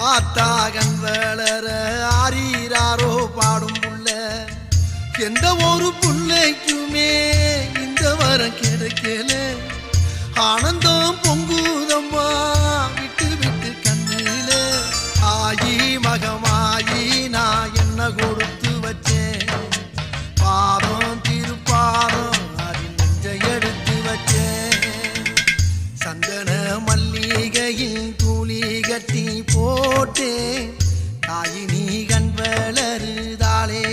ஆத்தாகன் வளர ஆரீராரோ பாடும் புள்ள எந்த ஒரு புள்ளைக்குமே இந்த வரம் கிடைக்கல ஆனந்தம் பொங்குதம்மா விட்டு விட்டு கண்ணில ஆயி மகமாயி நான் என்ன கொடுத்து வச்சேன் பாதம் திருப்பாதம் அதில் நெஞ்சை எடுத்து வச்சேன் சந்தன மல்லிகையில் தூளி கட்டி போட்டேன் தாயி நீ கண் வளருதாளே